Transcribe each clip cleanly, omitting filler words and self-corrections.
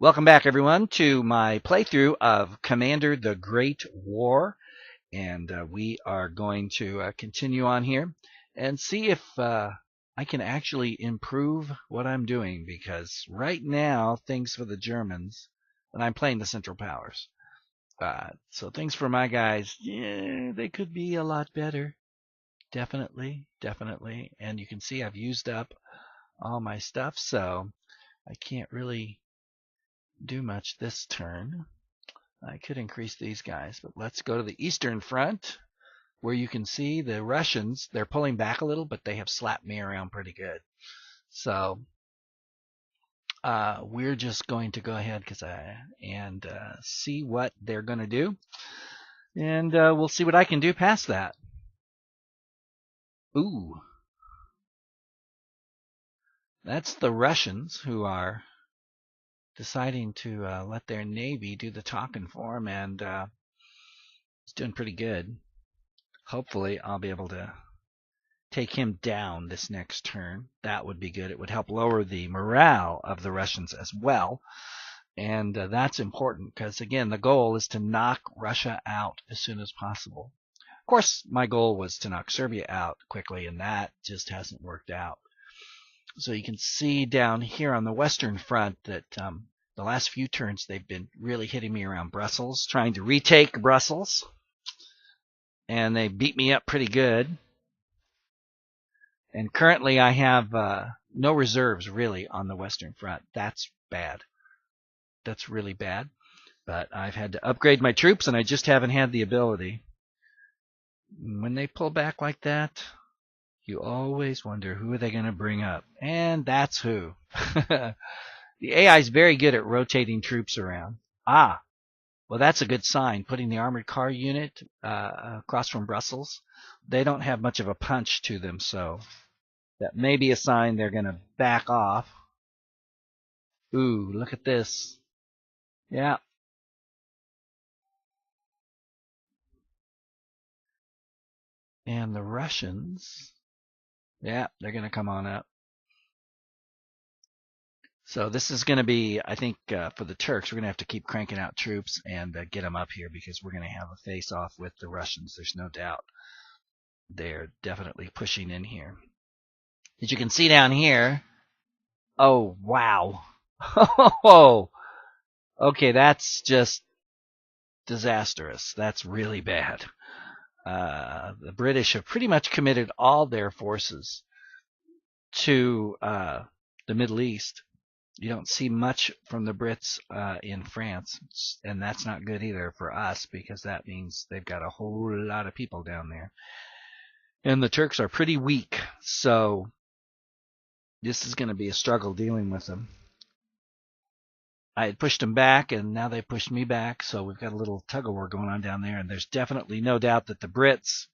Welcome back, everyone, to my playthrough of Commander the Great War. And we are going to continue on here and see if I can actually improve what I'm doing. Because right now, things for the Germans, and I'm playing the Central Powers. So things for my guys, yeah, they could be a lot better. Definitely, definitely. And you can see I've used up all my stuff, so I can't really do much this turn. I could increase these guys, but let's go to the Eastern Front, where you can see the Russians. They're pulling back a little, but they have slapped me around pretty good. So we're just going to go ahead and see what they're going to do, and we'll see what I can do past that. Ooh, that's the Russians who are deciding to let their navy do the talking for them, and it's doing pretty good. Hopefully, I'll be able to take him down this next turn. That would be good. It would help lower the morale of the Russians as well. And that's important because, again, the goal is to knock Russia out as soon as possible. Of course, my goal was to knock Serbia out quickly, and that just hasn't worked out. So you can see down here on the Western Front that the last few turns they've been really hitting me around Brussels, trying to retake Brussels. And they beat me up pretty good. And currently I have no reserves really on the Western Front. That's bad. That's really bad. But I've had to upgrade my troops, and I just haven't had the ability. When they pull back like that, you always wonder who are they going to bring up. And that's who. The AI is very good at rotating troops around. Well, that's a good sign. Putting the armored car unit across from Brussels. They don't have much of a punch to them, so that may be a sign they're going to back off. Ooh, look at this. Yeah. And the Russians, yeah, they're going to come on up. So this is going to be, I think, for the Turks, we're going to have to keep cranking out troops and get them up here because we're going to have a face-off with the Russians. There's no doubt. They're definitely pushing in here. As you can see down here, oh, wow. Oh, okay, that's just disastrous. That's really bad. The British have pretty much committed all their forces to the Middle East. You don't see much from the Brits in France, and that's not good either for us because that means they've got a whole lot of people down there. And the Turks are pretty weak, so this is going to be a struggle dealing with them. I had pushed them back, and now they pushed me back, so we've got a little tug-of-war going on down there, and there's definitely no doubt that the Brits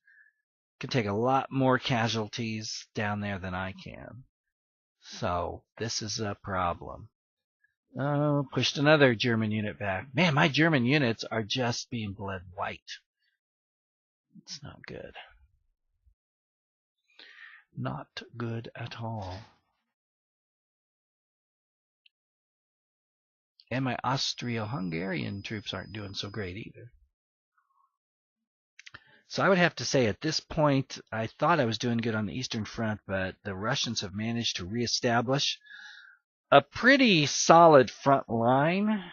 can take a lot more casualties down there than I can. So this is a problem. Oh, pushed another German unit back. Man, my German units are just being bled white. It's not good. Not good at all. And my Austro-Hungarian troops aren't doing so great either. So I would have to say at this point, I thought I was doing good on the Eastern Front, but the Russians have managed to reestablish a pretty solid front line.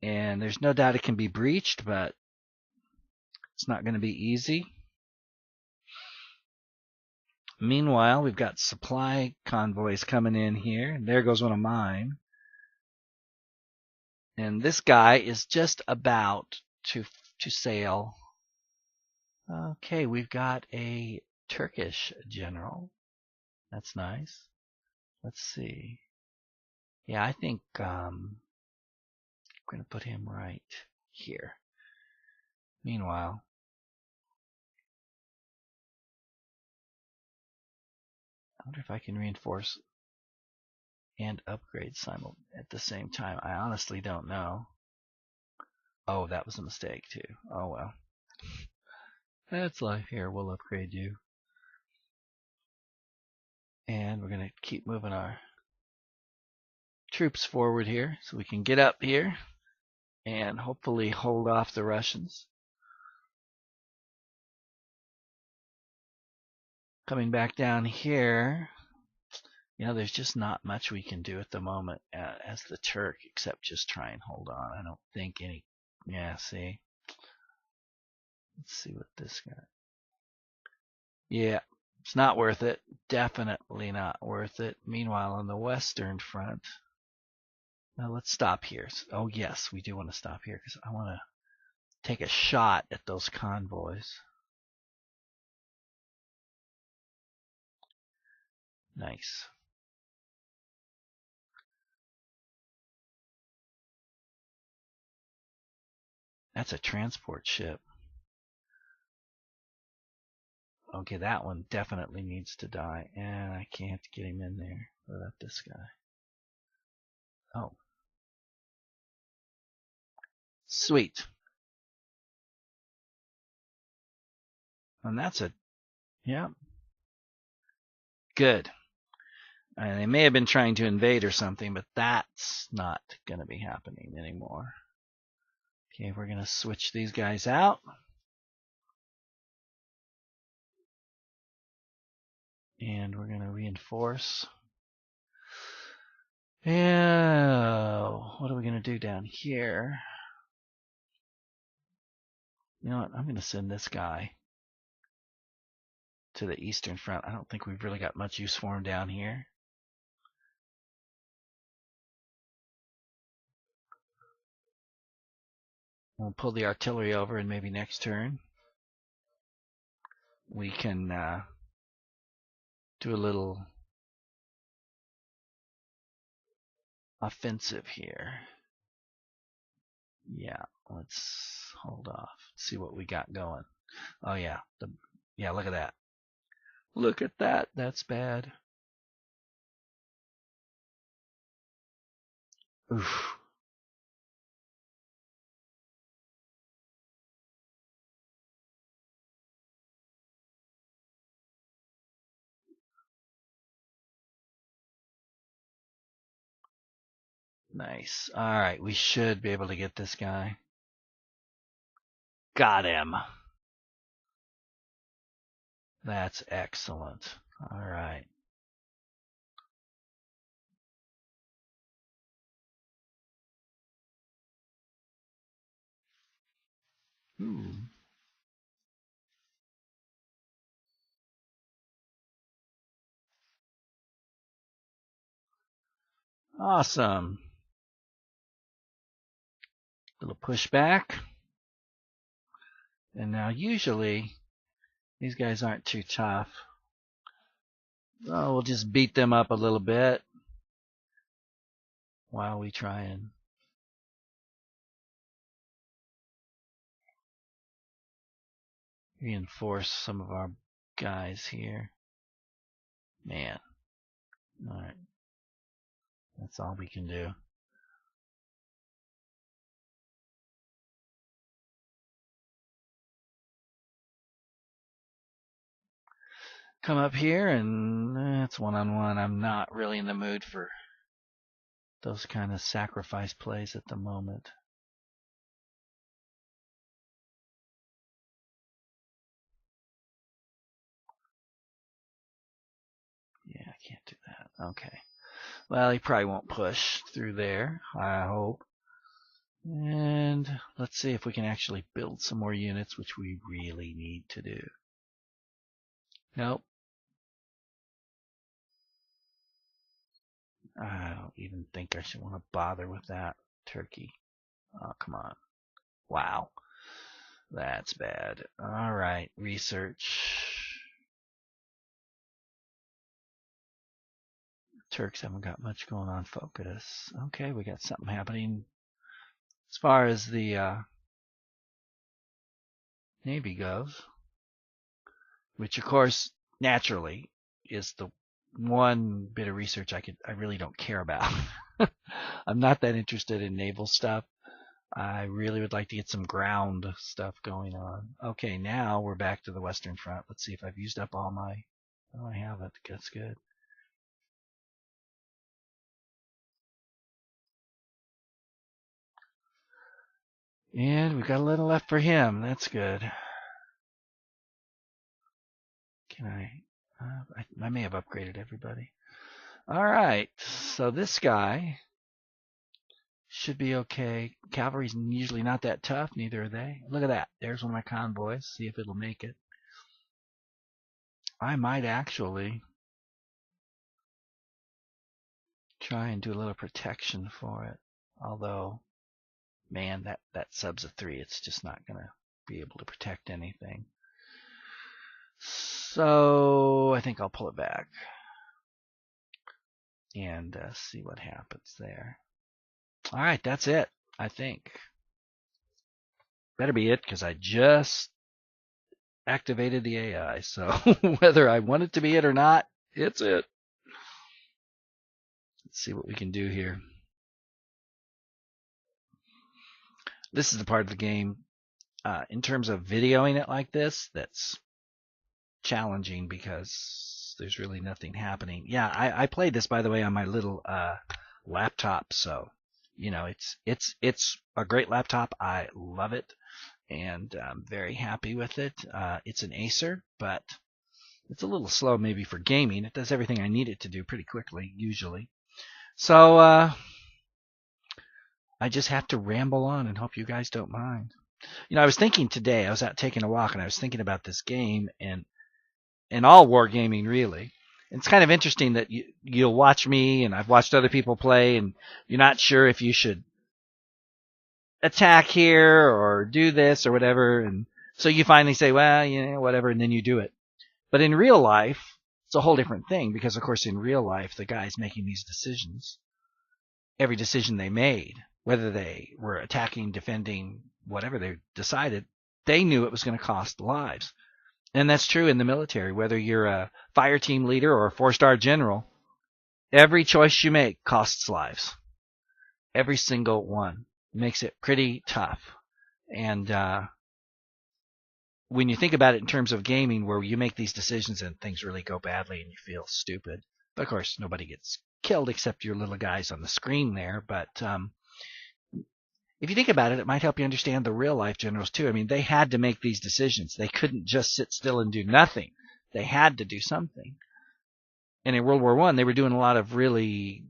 And there's no doubt it can be breached, but it's not going to be easy. Meanwhile, we've got supply convoys coming in here. And there goes one of mine. And this guy is just about to sail. Okay, we've got a Turkish general. That's nice. Let's see. Yeah, I think I'm going to put him right here. Meanwhile, I wonder if I can reinforce and upgrade at the same time. I honestly don't know. Oh, that was a mistake too. Oh well. That's life. Here, we'll upgrade you. And we're going to keep moving our troops forward here so we can get up here and hopefully hold off the Russians. Coming back down here, there's just not much we can do at the moment as the Turk, except just try and hold on. I don't think any. Yeah, see. Let's see what this got. Yeah, it's not worth it. Definitely not worth it. Meanwhile, on the Western Front, now let's stop here. Oh yes, we do want to stop here because I want to take a shot at those convoys. Nice. That's a transport ship. Okay, that one definitely needs to die. And I can't get him in there. What about this guy? Oh. Sweet. And that's a... Yeah. Good. And they may have been trying to invade or something, but that's not going to be happening anymore. Okay, we're going to switch these guys out. And we're going to reinforce. Yeah, what are we going to do down here? You know what? I'm going to send this guy to the Eastern Front. I don't think we've really got much use for him down here. We'll pull the artillery over, and maybe next turn we can do a little offensive here. Yeah, let's hold off. See what we got going. Oh yeah, yeah. Look at that. Look at that. That's bad. Oof. Nice. All right, we should be able to get this guy. Got him. That's excellent. All right. Ooh. Awesome. Little pushback. And now usually these guys aren't too tough. Oh, we'll just beat them up a little bit while we try and reinforce some of our guys here. Man. Alright. That's all we can do. Come up here and it's one-on-one. I'm not really in the mood for those kind of sacrifice plays at the moment. Yeah, I can't do that. Okay. Well, he probably won't push through there, I hope. And let's see if we can actually build some more units, which we really need to do. Nope. I don't even think I should want to bother with that. Turkey. Oh, come on. Wow. That's bad. Alright, research. Turks haven't got much going on. Focus. Okay, we got something happening. As far as the Navy goes, which of course, naturally, is the one bit of research I really don't care about. I'm not that interested in naval stuff. I really would like to get some ground stuff going on. Okay, now we're back to the Western Front. Let's see if I've used up all my... Oh, I haven't. That's good. And we've got a little left for him. That's good. Can I may have upgraded everybody. All right. So this guy should be okay. Cavalry's usually not that tough. Neither are they. Look at that. There's one of my convoys. See if it'll make it. I might actually try and do a little protection for it. Although, man, that sub's a 3. It's just not going to be able to protect anything. So I think I'll pull it back and see what happens there. All right, that's it, I think. Better be it, because I just activated the AI. So whether I want it to be it or not, it's it. Let's see what we can do here. This is the part of the game, in terms of videoing it like this, that's challenging because there's really nothing happening. Yeah, I played this, by the way, on my little laptop, so you know it's a great laptop. I love it, and I'm very happy with it. It's an Acer, but it's a little slow maybe for gaming. It does everything I need it to do pretty quickly, usually. So I just have to ramble on and hope you guys don't mind. You know, I was thinking today, I was out taking a walk, and I was thinking about this game and all wargaming, really. It's kind of interesting that you'll watch me, and I've watched other people play, and you're not sure if you should attack here or do this or whatever, and so you finally say, well, you know, whatever, and then you do it. But in real life, it's a whole different thing, because of course in real life the guys making these decisions, every decision they made, whether they were attacking, defending, whatever they decided, they knew it was going to cost lives. And that's true in the military. Whether you're a fire team leader or a 4-star general, every choice you make costs lives. Every single one. Makes it pretty tough. And when you think about it in terms of gaming, where you make these decisions and things really go badly and you feel stupid. But of course, nobody gets killed except your little guys on the screen there. But if you think about it, it might help you understand the real life generals too. I mean, they had to make these decisions. They couldn't just sit still and do nothing. They had to do something. And in World War I, they were doing a lot of really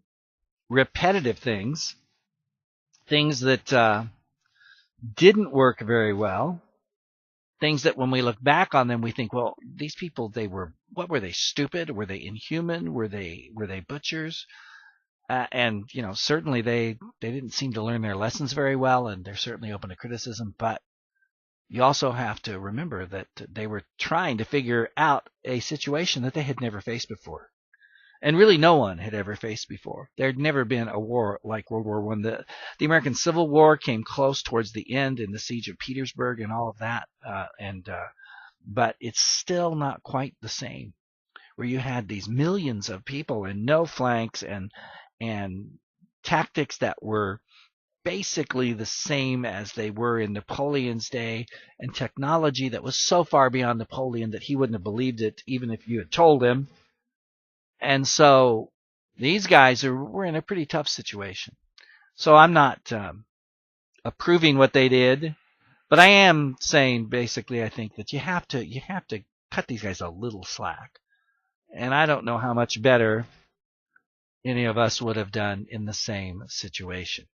repetitive things that didn't work very well. Things that when we look back on them, we think, well, these people, what were they, stupid? Were they inhuman? Were they butchers? And you know, certainly they didn't seem to learn their lessons very well, and they're certainly open to criticism. But you also have to remember that they were trying to figure out a situation that they had never faced before, and really no one had ever faced before. There had never been a war like World War I. The American Civil War came close towards the end in the Siege of Petersburg and all of that, but it's still not quite the same, where you had these millions of people and no flanks and tactics that were basically the same as they were in Napoleon's day, and technology that was so far beyond Napoleon that he wouldn't have believed it even if you had told him. And so these guys were in a pretty tough situation. So I'm not approving what they did, but I am saying basically I think that you have to cut these guys a little slack. And I don't know how much better any of us would have done in the same situation.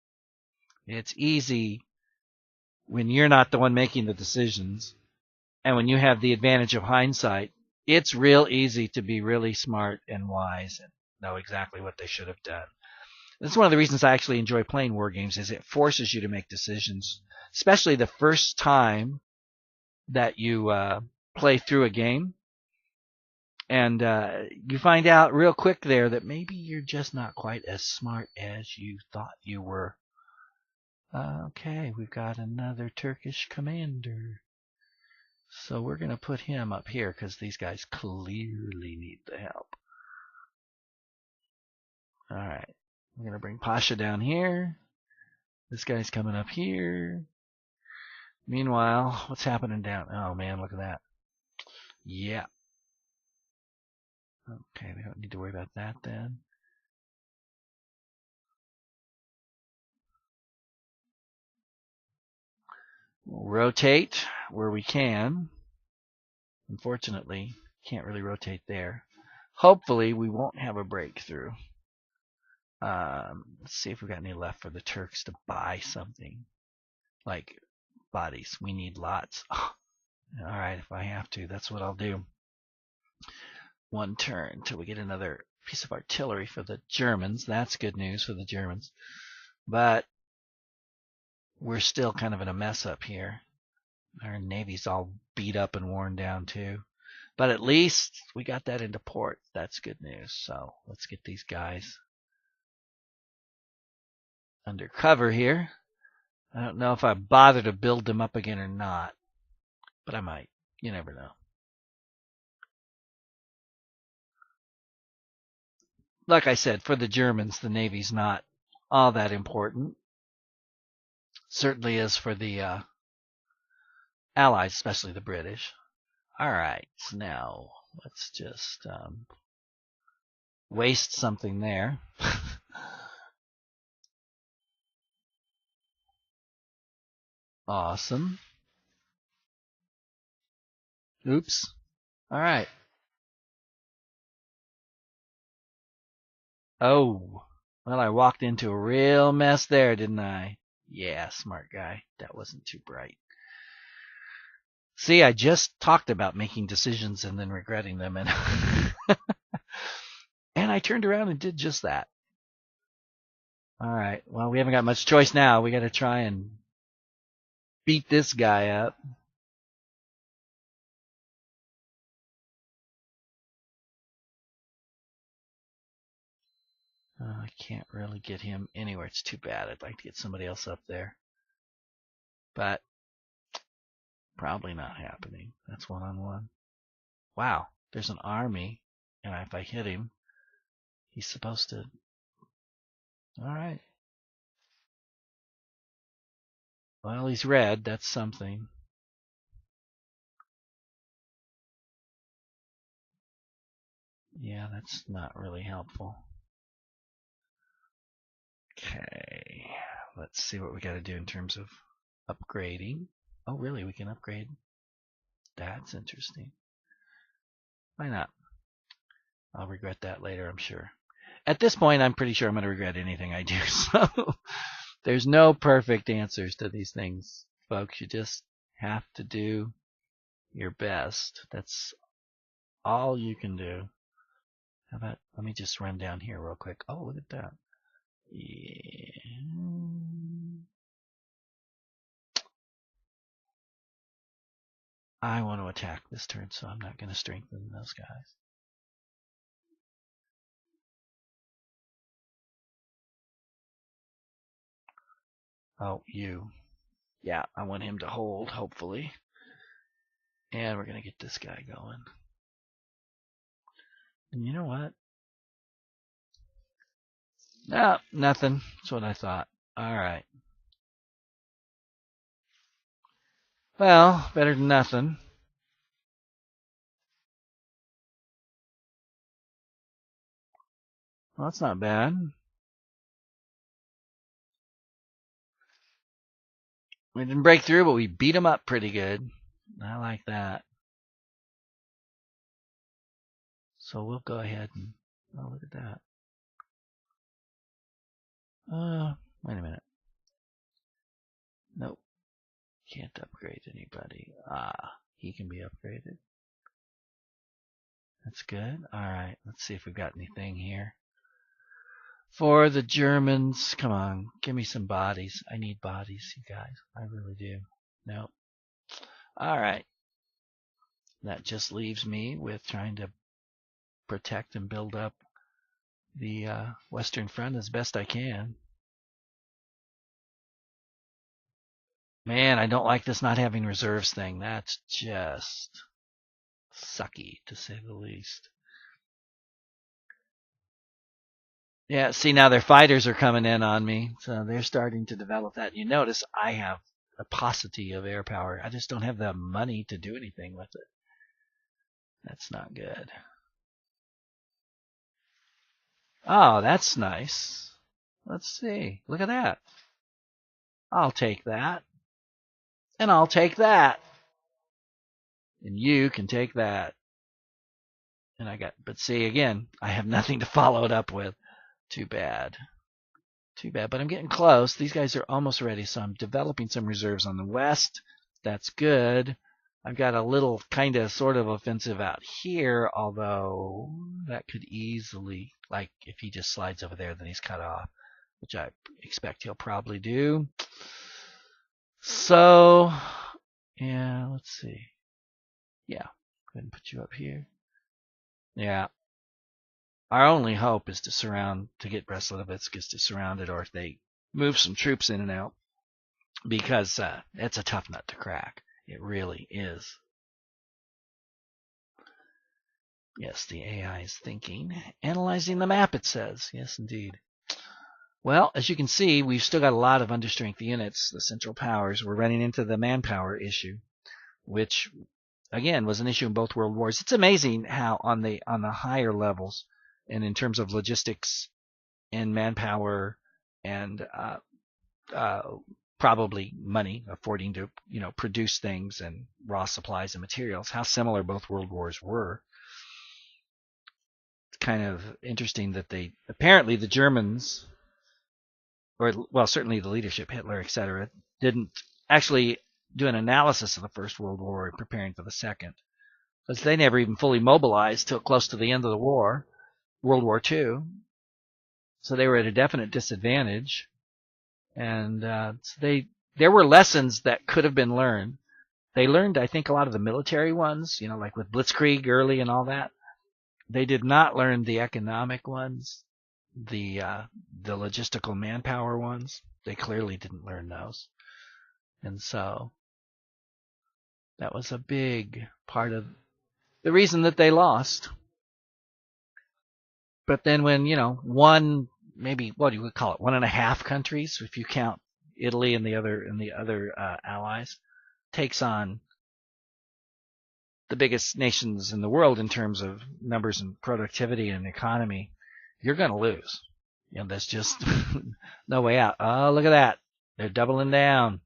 It's easy when you're not the one making the decisions, and when you have the advantage of hindsight, it's real easy to be really smart and wise and know exactly what they should have done. That's one of the reasons I actually enjoy playing war games, is it forces you to make decisions, especially the first time that you play through a game. And you find out real quick there that maybe you're just not quite as smart as you thought you were. Okay, we've got another Turkish commander. So we're going to put him up here because these guys clearly need the help. Alright, we're going to bring Pasha down here. This guy's coming up here. Meanwhile, what's happening down? Oh man, look at that. Yeah. Okay, we don't need to worry about that then. rotate where we can. Unfortunately, can't really rotate there. Hopefully, we won't have a breakthrough. Let's see if we got any left for the Turks to buy something. Like bodies. We need lots. Alright, if I have to, that's what I'll do. One turn until we get another piece of artillery for the Germans. That's good news for the Germans. But we're still kind of in a mess up here. Our Navy's all beat up and worn down too. But at least we got that into port. That's good news. So let's get these guys under cover here. I don't know if I bother to build them up again or not. But I might. You never know. Like I said, for the Germans, the Navy's not all that important. Certainly is for the Allies, especially the British. Alright, so now let's just waste something there. Awesome. Oops. Alright. Oh. Well, I walked into a real mess there, didn't I? Yeah, smart guy. That wasn't too bright. See, I just talked about making decisions and then regretting them, and and I turned around and did just that. Alright, well, we haven't got much choice now. We got to try and beat this guy up. I can't really get him anywhere. It's too bad. I'd like to get somebody else up there. But probably not happening. That's one-on-one. Wow, there's an army. And if I hit him, he's supposed to... Alright. Well, he's red. That's something. Yeah, that's not really helpful. Okay, let's see what we got to do in terms of upgrading. Oh, really? We can upgrade? That's interesting. Why not? I'll regret that later, I'm sure. At this point, I'm pretty sure I'm going to regret anything I do. So there's no perfect answers to these things, folks. You just have to do your best. That's all you can do. How about, let me just run down here real quick. Oh, look at that. Yeah. I want to attack this turn, so I'm not going to strengthen those guys. Oh, you. Yeah, I want him to hold, hopefully. And we're going to get this guy going. And you know what? No, nothing. That's what I thought. Alright. Well, better than nothing. Well, that's not bad. We didn't break through, but we beat them up pretty good. I like that. So we'll go ahead and... Oh, look at that. Wait a minute. Nope. Can't upgrade anybody. Ah, he can be upgraded. That's good. Alright, let's see if we've got anything here. For the Germans, come on, give me some bodies. I need bodies, you guys. I really do. Nope. Alright. That just leaves me with trying to protect and build up the Western Front as best I can. Man, I don't like this not having reserves thing. That's just sucky, to say the least. Yeah, see, now their fighters are coming in on me, so they're starting to develop that. You notice I have a paucity of air power. I just don't have the money to do anything with it. That's not good. Oh, that's nice. Let's see. Look at that. I'll take that. And I'll take that. And you can take that. And but see, again, I have nothing to follow it up with. Too bad. Too bad, but I'm getting close. These guys are almost ready, so I'm developing some reserves on the west. That's good. I've got a little kind of sort of offensive out here, although that could easily, like if he just slides over there, then he's cut off, which I expect he'll probably do. So, yeah, let's see. Yeah, go ahead and put you up here. Yeah. Our only hope is to get Brest-Litovsk, is to surround it, or if they move some troops in and out, because it's a tough nut to crack. It really is. Yes, the AI is thinking. Analyzing the map, it says. Yes, indeed. Well, as you can see, we've still got a lot of understrength units, the Central Powers. We're running into the manpower issue, which, again, was an issue in both world wars. It's amazing how on the higher levels, and in terms of logistics and manpower and probably money, affording to produce things and raw supplies and materials, how similar both world wars were. It's kind of interesting that apparently the Germans, or well, certainly the leadership, Hitler, etc., didn't actually do an analysis of the First World War and preparing for the Second, because they never even fully mobilized till close to the end of the war, World War II. So they were at a definite disadvantage, and there were lessons that could have been learned. They learned, I think, a lot of the military ones, like with Blitzkrieg early and all that. They did not learn the economic ones, the logistical manpower ones. They clearly didn't learn those. And so that was a big part of the reason that they lost. But then when, one, maybe, what do you call it, 1.5 countries, if you count Italy and the other allies, takes on the biggest nations in the world in terms of numbers and productivity and economy, you're going to lose. There's just no way out. Oh, look at that. They're doubling down.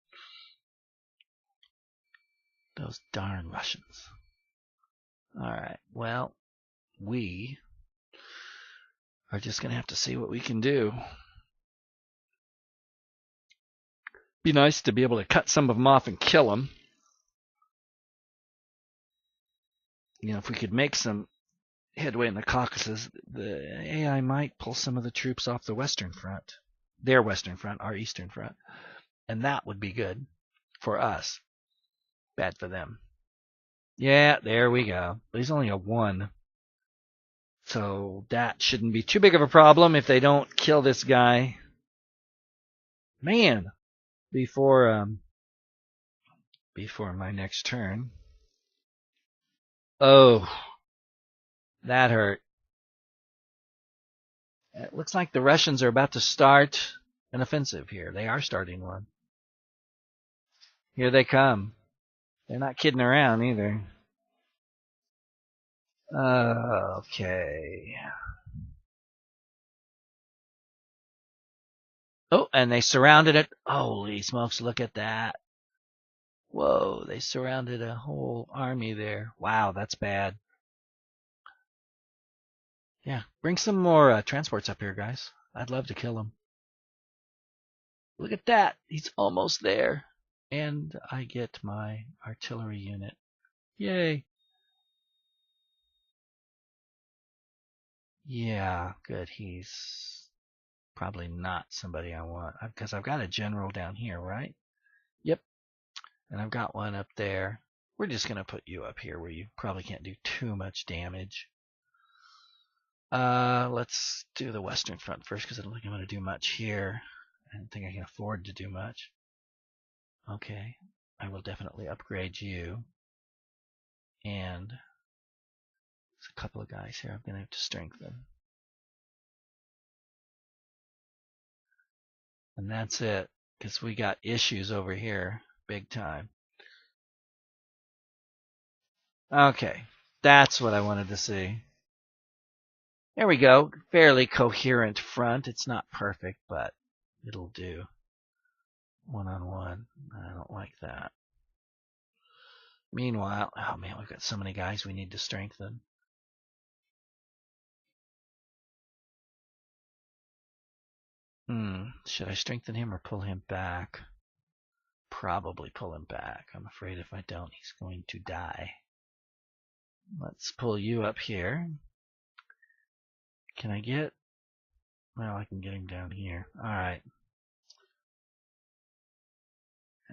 Those darn Russians. All right. Well, we are just going to have to see what we can do. Be nice to be able to cut some of them off and kill them. If we could make some headway in the Caucasus, the AI might pull some of the troops off the Western Front. Their Western Front, our Eastern Front. And that would be good for us. Bad for them. Yeah, there we go. But he's only a 1. So that shouldn't be too big of a problem if they don't kill this guy. Man, before my next turn. Oh, that hurt. It looks like the Russians are about to start an offensive here. They are starting one. Here they come. They're not kidding around either. Okay. Oh, and they surrounded it. Holy smokes, look at that. Whoa, they surrounded a whole army there. Wow, that's bad. Yeah, bring some more transports up here, guys. I'd love to kill them. Look at that. He's almost there. And I get my artillery unit. Yay. Yeah, good. He's probably not somebody I want, because I've got a general down here, right? Yep. And I've got one up there. We're just going to put you up here where you probably can't do too much damage. Let's do the Western Front first, because I don't think I'm going to do much here. I don't think I can afford to do much. Okay. I will definitely upgrade you. And there's a couple of guys here I'm going to have to strengthen. And that's it, because we got issues over here, big time. Okay, that's what I wanted to see. There we go, fairly coherent front. It's not perfect, but it'll do. 1-on-1, I don't like that. Meanwhile, oh man, we've got so many guys we need to strengthen. Should I strengthen him or pull him back? Probably pull him back. I'm afraid if I don't, he's going to die. Let's pull you up here. Can I get... Well, I can get him down here. Alright.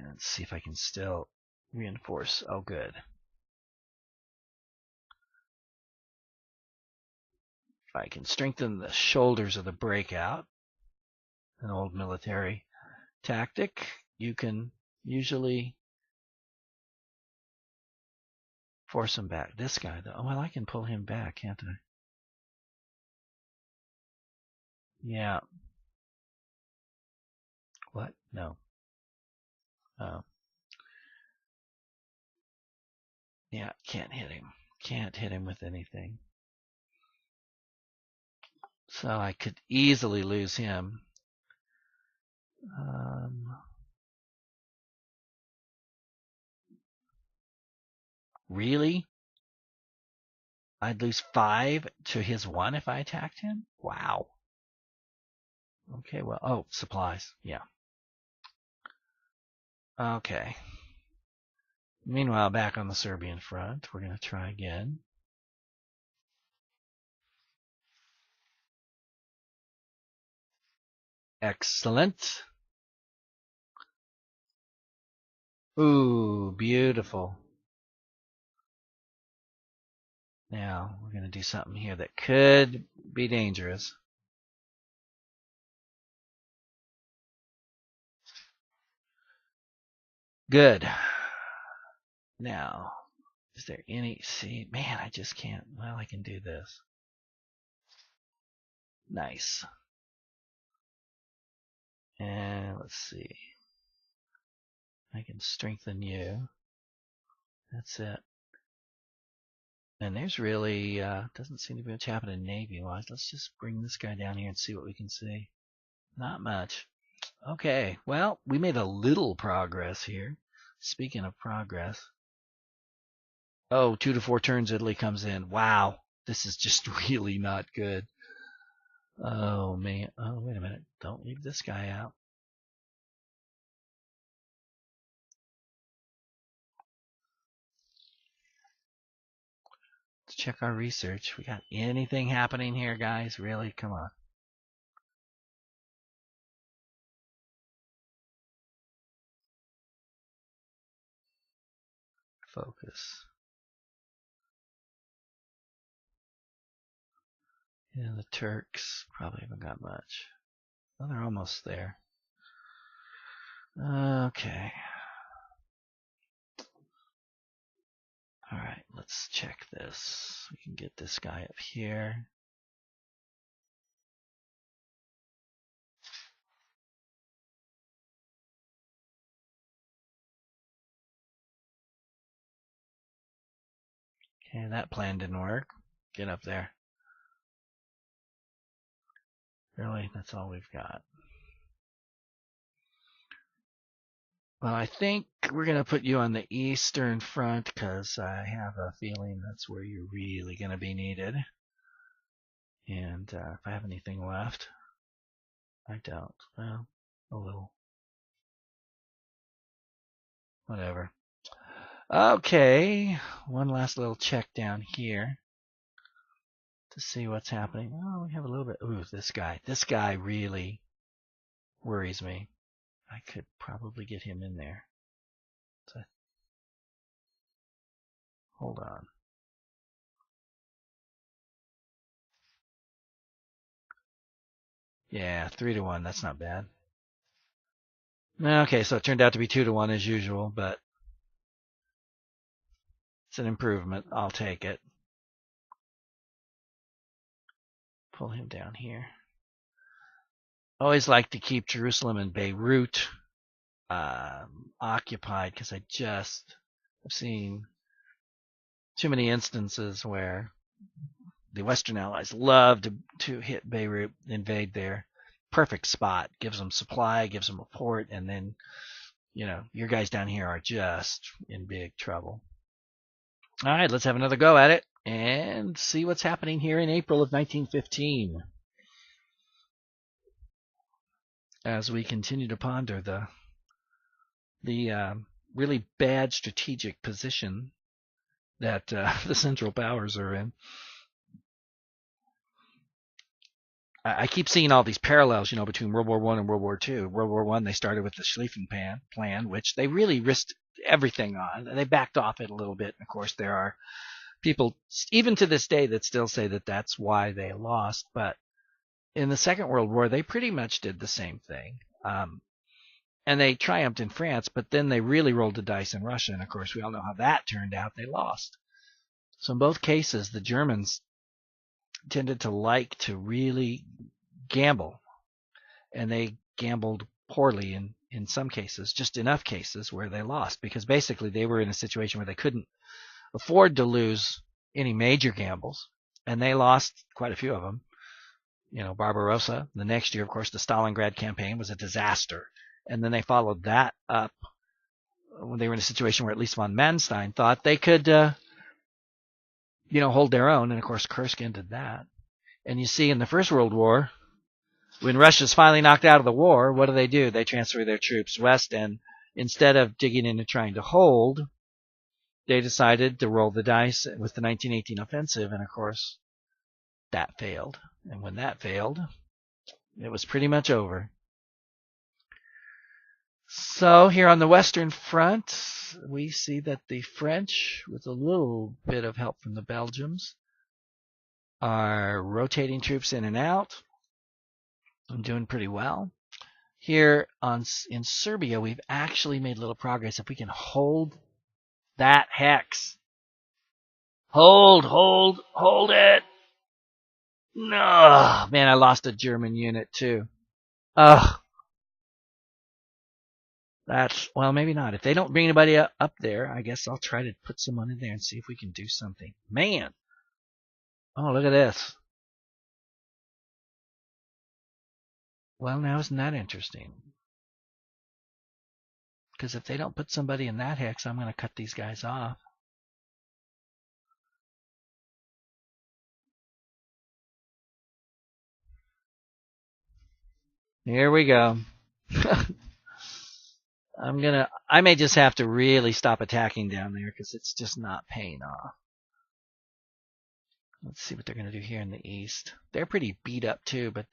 Let's see if I can still reinforce. Oh, good. If I can strengthen the shoulders of the breakout, an old military tactic, you can usually force him back. This guy, though, oh, well, I can pull him back, can't I? Yeah. What? No. Oh. Yeah, can't hit him. Can't hit him with anything. So I could easily lose him. Really? I'd lose 5 to his 1 if I attacked him? Wow. Okay, well, oh, supplies. Yeah. Okay. Meanwhile, back on the Serbian front, we're going to try again. Excellent. Ooh, beautiful. Now, we're going to do something here that could be dangerous. Good. Now, is there any... See, man, I just can't... Well, I can do this. Nice. And let's see. I can strengthen you. That's it. And there's really doesn't seem to be much happening Navy-wise. Let's just bring this guy down here and see what we can see. Not much. Okay, well, we made a little progress here. Speaking of progress. Oh, 2 to 4 turns Italy comes in. Wow, this is just really not good. Oh, man. Oh, wait a minute. Don't leave this guy out. Let's check our research. We got anything happening here, guys? Really? Come on. Focus. Yeah, the Turks probably haven't got much. Well, they're almost there. Okay. Alright, let's check this. We can get this guy up here. Okay, that plan didn't work. Get up there. Really? That's all we've got. Well, I think we're going to put you on the Eastern Front because I have a feeling that's where you're really going to be needed. And if I have anything left, I don't. Well, a little. Whatever. Okay, one last little check down here to see what's happening. Oh, we have a little bit. Ooh, this guy. This guy really worries me. I could probably get him in there. So, hold on. Yeah, 3 to 1. That's not bad. Okay, so it turned out to be 2 to 1 as usual, but it's an improvement. I'll take it. Pull him down here. Always like to keep Jerusalem and Beirut occupied because I just have seen too many instances where the Western Allies love to hit Beirut, invade there. Perfect spot. Gives them supply, gives them a port, and then, you know, your guys down here are just in big trouble. All right, let's have another go at it and see what's happening here in April of 1915 as we continue to ponder the really bad strategic position that the Central Powers are in. I keep seeing all these parallels, between World War One and World War Two. World War One, they started with the Schlieffen Plan, which they really risked everything on. They backed off it a little bit. And of course, there are people, even to this day, that still say that that's why they lost. But in the Second World War, they pretty much did the same thing. And they triumphed in France, but then they really rolled the dice in Russia. And of course, we all know how that turned out. They lost. So in both cases, the Germans tended to like to really gamble, and they gambled poorly in some cases, just enough cases where they lost, because basically they were in a situation where they couldn't afford to lose any major gambles, and they lost quite a few of them. Barbarossa. The next year, of course, the Stalingrad campaign was a disaster, and then they followed that up when they were in a situation where at least von Manstein thought they could hold their own. And of course, Kursk ended that. And you see in the First World War, when Russia's finally knocked out of the war, what do? They transfer their troops west, and instead of digging in and trying to hold, they decided to roll the dice with the 1918 offensive. And of course, that failed. And when that failed, it was pretty much over. So here on the Western Front, we see that the French, with a little bit of help from the Belgians, are rotating troops in and out and doing pretty well. Here in Serbia, we've actually made little progress. If we can hold that hex. Hold it. No, man, I lost a German unit too. Ugh. Well, maybe not. If they don't bring anybody up there, I guess I'll try to put someone in there and see if we can do something. Man. Oh, look at this. Well, now isn't that interesting? Because if they don't put somebody in that hex, I'm going to cut these guys off. Here we go. I may just have to really stop attacking down there because it's just not paying off. Let's see what they're going to do here in the east. They're pretty beat up too, but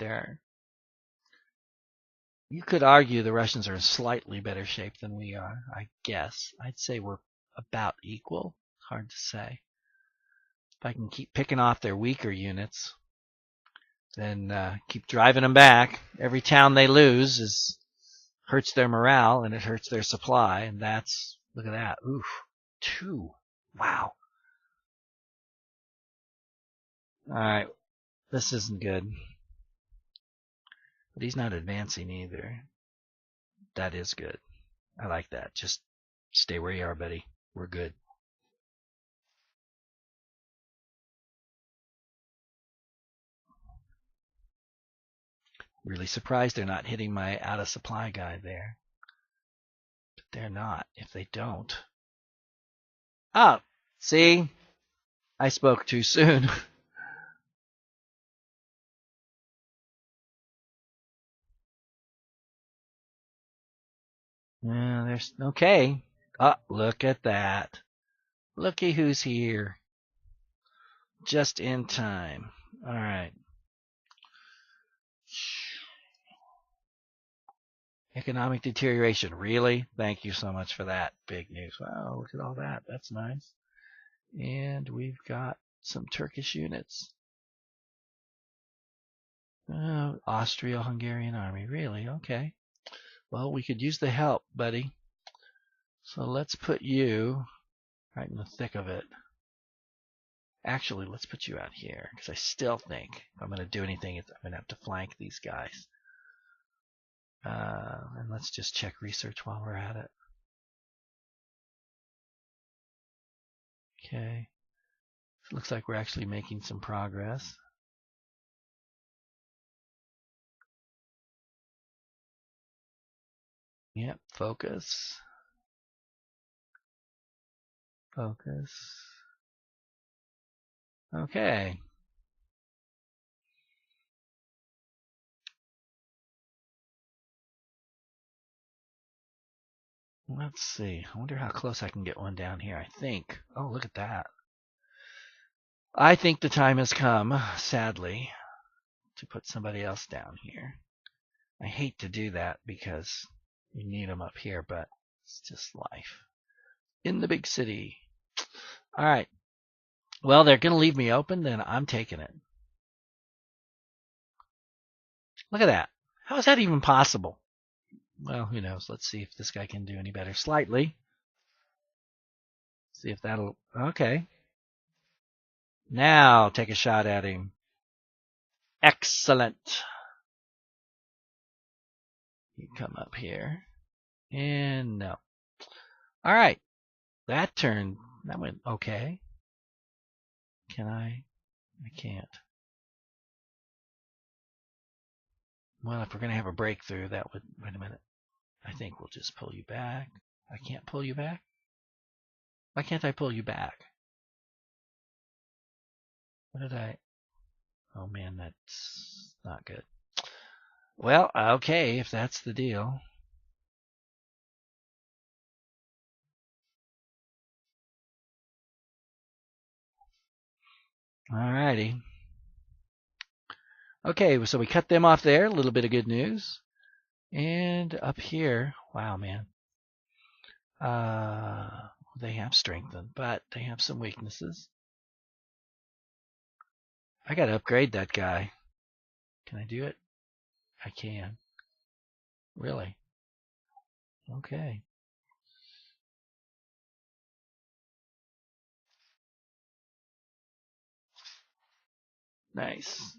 you could argue the Russians are in slightly better shape than we are, I guess. I'd say we're about equal. Hard to say. If I can keep picking off their weaker units, then keep driving them back. Every town they lose hurts their morale, and it hurts their supply, and look at that. Oof. 2. Wow. Alright. This isn't good. But he's not advancing either. That is good. I like that. Just stay where you are, buddy. We're good. Really surprised they're not hitting my out of supply guy there. But they're not. If they don't. Oh, see? I spoke too soon. Yeah, there's okay. Oh, look at that. Looky who's here. Just in time. All right. Economic deterioration. Really? Thank you so much for that. Big news. Wow, look at all that. That's nice. And we've got some Turkish units. Austro-Hungarian army. Really? Okay. Well, we could use the help, buddy. So let's put you right in the thick of it. Actually, let's put you out here, because I still think if I'm going to do anything, I'm going to have to flank these guys. And let's just check research while we're at it. Okay. It looks like we're actually making some progress. Yep, focus. Focus. Okay. Let's see. I wonder how close I can get one down here. I think. Oh, look at that. I think the time has come, sadly, to put somebody else down here. I hate to do that because you need them up here, but it's just life. In the big city. All right. Well, they're going to leave me open, then I'm taking it. Look at that. How is that even possible? Well, who knows? Let's see if this guy can do any better. Slightly. See if that'll... Okay. Now take a shot at him. Excellent. You come up here. And no. All right. That went okay. Can I? I can't. Well, if we're going to have a breakthrough, that would... Wait a minute. I think we'll just pull you back. I can't pull you back? Why can't I pull you back? What did I... Oh, man, that's not good. Well, okay, if that's the deal. Alrighty. Okay, so we cut them off there. A little bit of good news. And up here, wow, man. They have strengthened, but they have some weaknesses. I gotta upgrade that guy. Can I do it? I can. Really? Okay. Nice.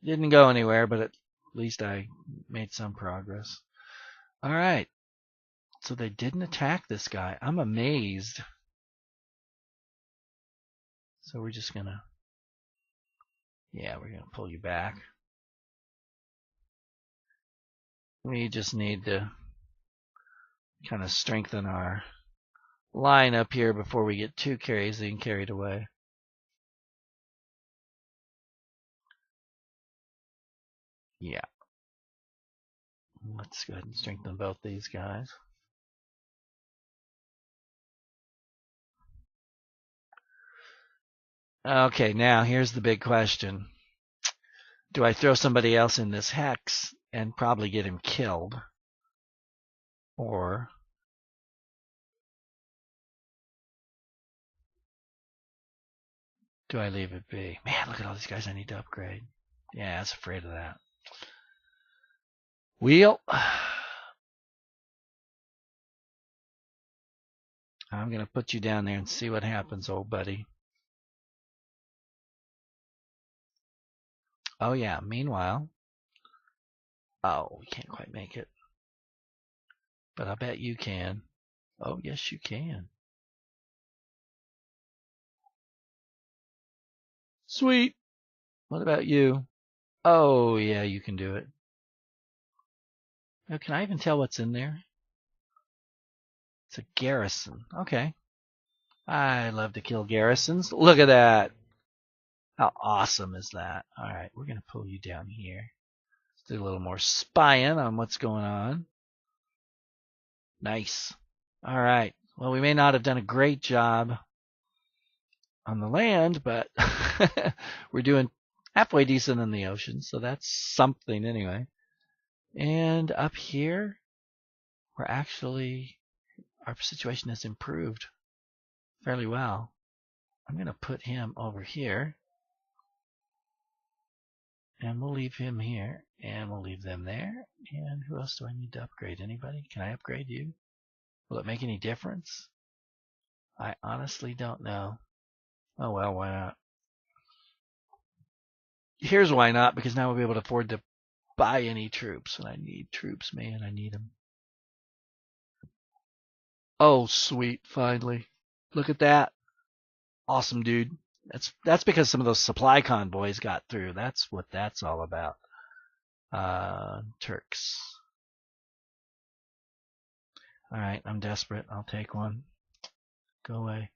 Didn't go anywhere, but at least I made some progress. All right. So they didn't attack this guy. I'm amazed. So we're just gonna... Yeah, we're gonna pull you back. We just need to kind of strengthen our line up here before we get too crazy and carried away. Yeah. Let's go ahead and strengthen both these guys. Okay, now here's the big question. Do I throw somebody else in this hex and probably get him killed? Or do I leave it be? Man, look at all these guys I need to upgrade. Yeah, I was afraid of that. Wheel. I'm going to put you down there and see what happens, old buddy. Oh, yeah. Meanwhile. Oh, we can't quite make it. But I bet you can. Oh, yes, you can. Sweet. What about you? Oh, yeah, you can do it. Now, can I even tell what's in there? It's a garrison. Okay. I love to kill garrisons. Look at that. How awesome is that? All right, we're going to pull you down here. Let's do a little more spying on what's going on. Nice. All right. Well, we may not have done a great job on the land, but we're doing halfway decent in the ocean, so that's something anyway. And up here, we're actually, our situation has improved fairly well. I'm going to put him over here. And we'll leave him here. And we'll leave them there. And who else do I need to upgrade? Anybody? Can I upgrade you? Will it make any difference? I honestly don't know. Oh well, why not? Here's why not, because now we'll be able to afford to buy any troops. And I need troops, man. I need them. Oh, sweet. Finally. Look at that. Awesome, dude. That's because some of those supply convoys got through. That's what that's all about. Turks. Alright, I'm desperate. I'll take one. Go away.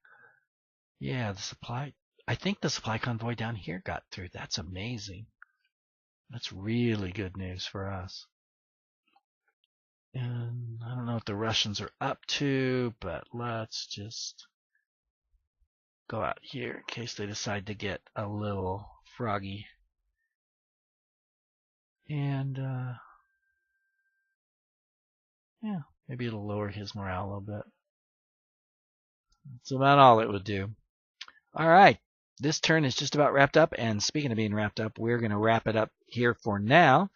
Yeah, the supply. I think the supply convoy down here got through. That's amazing. That's really good news for us. And I don't know what the Russians are up to, but let's just go out here in case they decide to get a little froggy. And yeah, maybe it'll lower his morale a little bit. That's about all it would do. All right, this turn is just about wrapped up. And speaking of being wrapped up, we're going to wrap it up here for now.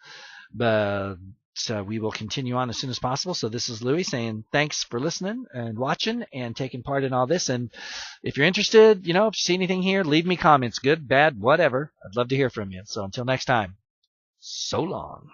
But so we will continue on as soon as possible. So this is Louis saying thanks for listening and watching and taking part in all this. And if you're interested, if you see anything here, leave me comments, good, bad, whatever. I'd love to hear from you. So until next time, so long.